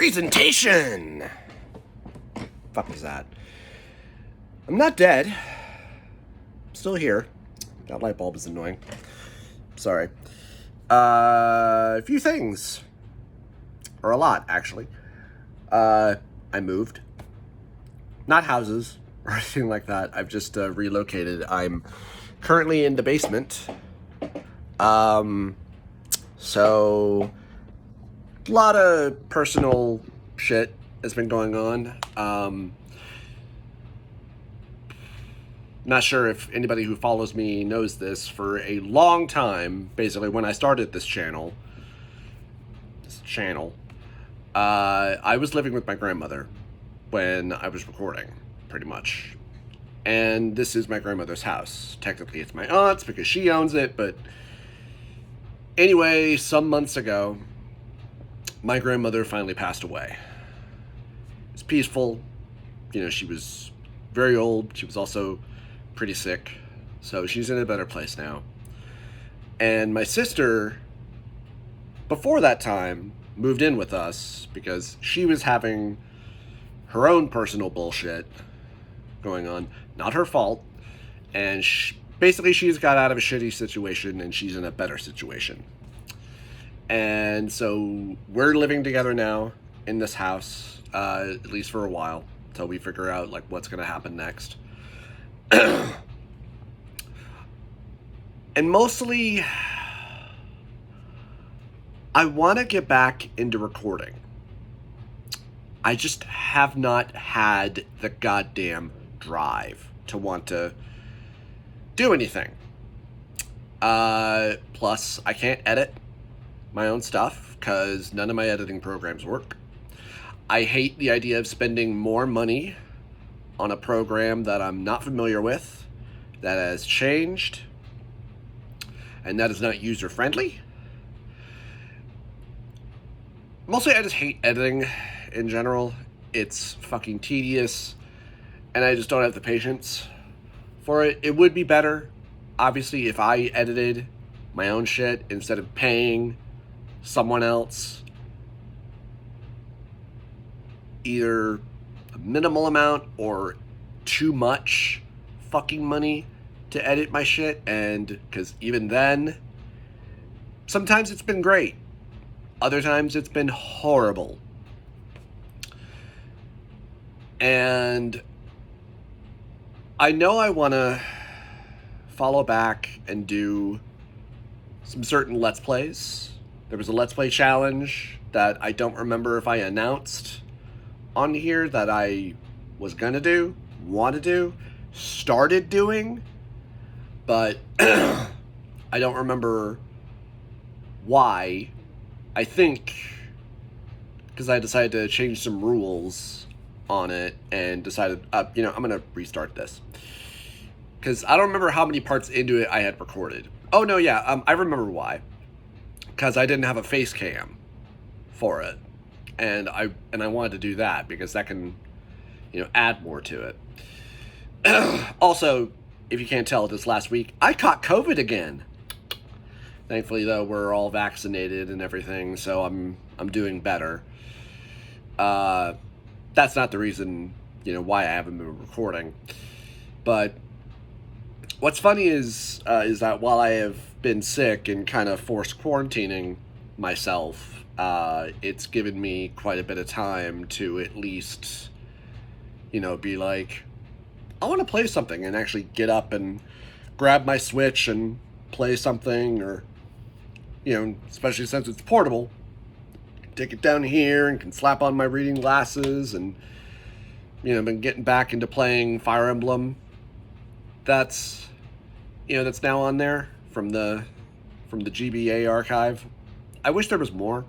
Presentation! Fuck is that? I'm not dead. I'm still here. That light bulb is annoying. Sorry. A few things. Or a lot, actually. I moved. Not houses or anything like that. I've just relocated. I'm currently in the basement. So a lot of personal shit has been going on. Not sure if anybody who follows me knows this. For a long time, basically when I started this channel, I was living with my grandmother when I was recording, pretty much. And this is my grandmother's house. Technically it's my aunt's because she owns it, but anyway, some months ago, my grandmother finally passed away. It's peaceful. You know, she was very old. She was also pretty sick. So she's in a better place now. And my sister, before that time, moved in with us because she was having her own personal bullshit going on. Not her fault. And basically she's got out of a shitty situation and she's in a better situation. And so we're living together now in this house, at least for a while, until we figure out like what's going to happen next. And mostly, I want to get back into recording. I just have not had the goddamn drive to want to do anything. Plus, I can't edit my own stuff because none of my editing programs work. I hate the idea of spending more money on a program that I'm not familiar with, that has changed, and that is not user-friendly. Mostly I just hate editing in general. It's fucking tedious, and I just don't have the patience for it. It would be better, obviously, if I edited my own shit instead of paying someone else either a minimal amount or too much fucking money to edit my shit. And because even then, sometimes it's been great, other times it's been horrible. And I know I want to follow back and do some certain Let's Plays. There was a Let's Play challenge that I don't remember if I announced on here that I was gonna do, want to do, started doing, but I don't remember why. I think because I decided to change some rules on it and decided, I'm gonna restart this. Because I don't remember how many parts into it I had recorded. Oh no, yeah, I remember why. Because I didn't have a face cam for it. And I wanted to do that because that can, add more to it. Also, if you can't tell, this last week, I caught COVID again. Thankfully, though, we're all vaccinated and everything, so I'm doing better. That's not the reason, why I haven't been recording. But what's funny is that while I have been sick and kind of forced quarantining myself, it's given me quite a bit of time to at least, be like, I want to play something and actually get up and grab my Switch and play something, or, especially since it's portable, take it down here and can slap on my reading glasses and, been getting back into playing Fire Emblem. That's now on there from the GBA archive. I wish there was more.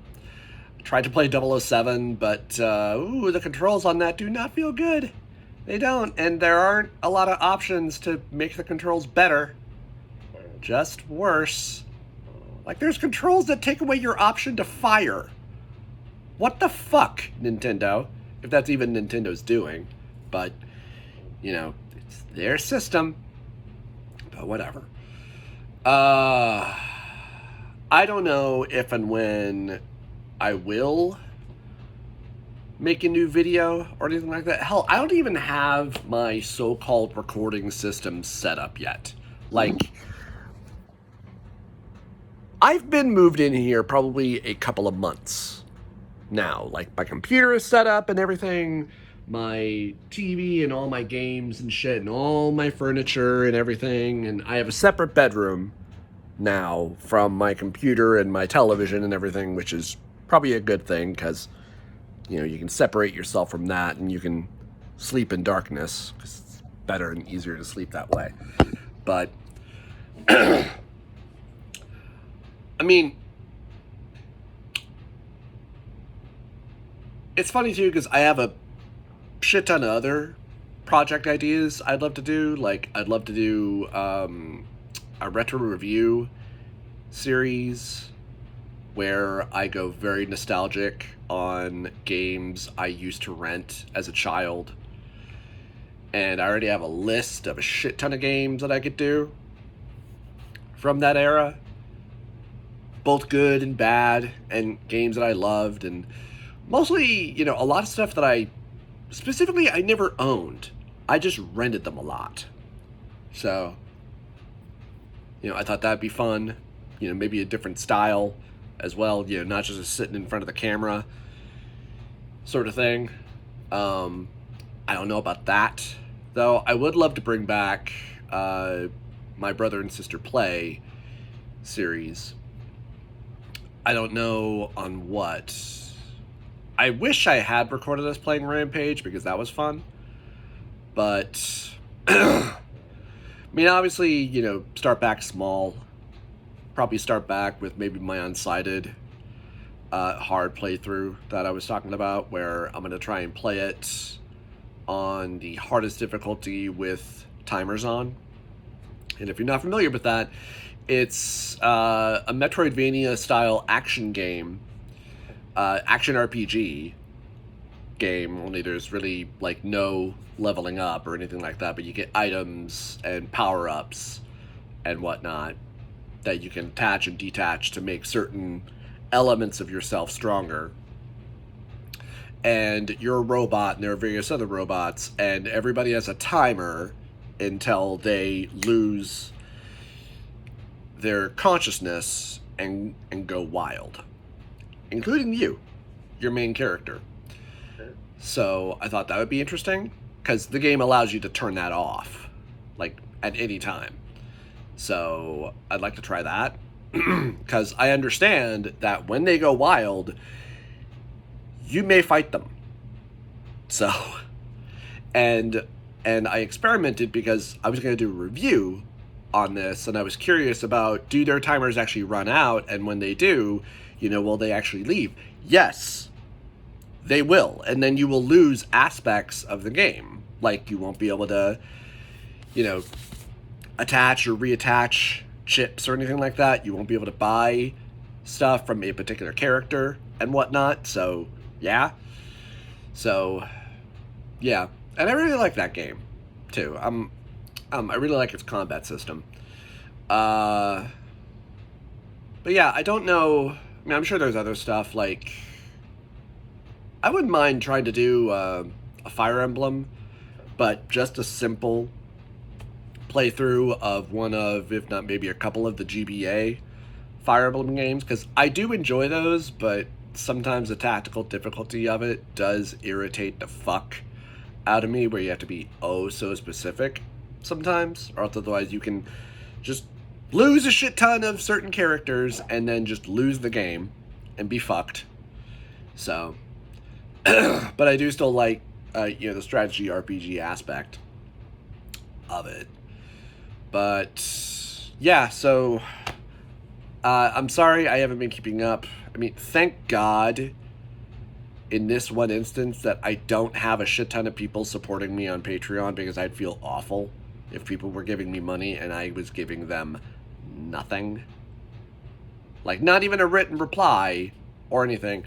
I tried to play 007, but the controls on that do not feel good. They don't, and there aren't a lot of options to make the controls better. Just worse. Like, there's controls that take away your option to fire. What the fuck, Nintendo? If that's even Nintendo's doing. But, it's their system. But whatever. I don't know if and when I will make a new video or anything like that. Hell, I don't even have my so-called recording system set up yet. Like, I've been moved in here probably a couple of months now. Like, my computer is set up and everything, my TV and all my games and shit, and all my furniture and everything, and I have a separate bedroom now from my computer and my television and everything, which is probably a good thing, because you know, you can separate yourself from that and you can sleep in darkness, because it's better and easier to sleep that way. But I mean, it's funny too, because I have a shit ton of other project ideas I'd love to do. Like, I'd love to do a retro review series where I go very nostalgic on games I used to rent as a child. And I already have a list of a shit ton of games that I could do from that era. Both good and bad, and games that I loved, and mostly, you know, a lot of stuff that I never owned. I just rented them a lot. So, you know, I thought that'd be fun. You know, maybe a different style as well, you know, not just sitting in front of the camera sort of thing. I don't know about that, though. I would love to bring back my Brother and Sister Play series. I don't know on what. I wish I had recorded us playing Rampage, because that was fun. But, I mean, obviously, you know, start back small. Probably start back with maybe my unsighted hard playthrough that I was talking about, where I'm going to try and play it on the hardest difficulty with timers on. And if you're not familiar with that, it's a Metroidvania style action game, action RPG game, only there's really like no leveling up or anything like that, but you get items and power-ups and whatnot that you can attach and detach to make certain elements of yourself stronger. And you're a robot, and there are various other robots, and everybody has a timer until they lose their consciousness and go wild, including you, your main character. So I thought that would be interesting, because the game allows you to turn that off, like, at any time. So I'd like to try that, because I understand that when they go wild, you may fight them. So, and I experimented because I was going to do a review on this, and I was curious about, do their timers actually run out, and when they do, you know, will they actually leave? Yes, they will, and then you will lose aspects of the game. Like, you won't be able to, you know, attach or reattach chips or anything like that. You won't be able to buy stuff from a particular character and whatnot. So, yeah. So, yeah. And I really like that game, too. I really like its combat system. But yeah, I don't know. I mean, I'm sure there's other stuff, like, I wouldn't mind trying to do a Fire Emblem, but just a simple playthrough of one of, if not maybe a couple of the GBA Fire Emblem games, because I do enjoy those, but sometimes the tactical difficulty of it does irritate the fuck out of me, where you have to be oh so specific sometimes, or otherwise you can just lose a shit ton of certain characters and then just lose the game and be fucked. So, but I do still like, you know, the strategy RPG aspect of it. But, yeah, so, I'm sorry I haven't been keeping up. I mean, thank God, in this one instance, that I don't have a shit ton of people supporting me on Patreon, because I'd feel awful if people were giving me money and I was giving them nothing. Like, not even a written reply or anything.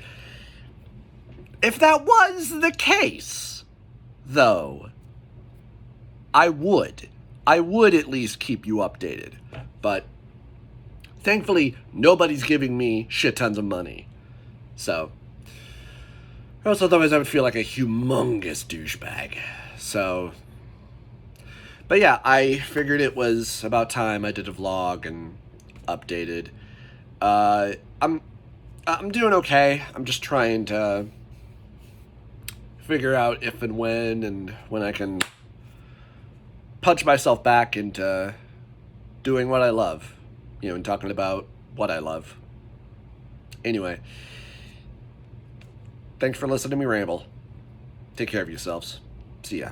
If that was the case, though, I would at least keep you updated. But thankfully, nobody's giving me shit tons of money. So, Else otherwise I would feel like a humongous douchebag. So, but yeah, I figured it was about time I did a vlog and updated. Uh, I'm I'm doing okay. I'm just trying to figure out if and when I can punch myself back into doing what I love, and talking about what I love. Anyway, thanks for listening to me ramble. Take care of yourselves. See ya.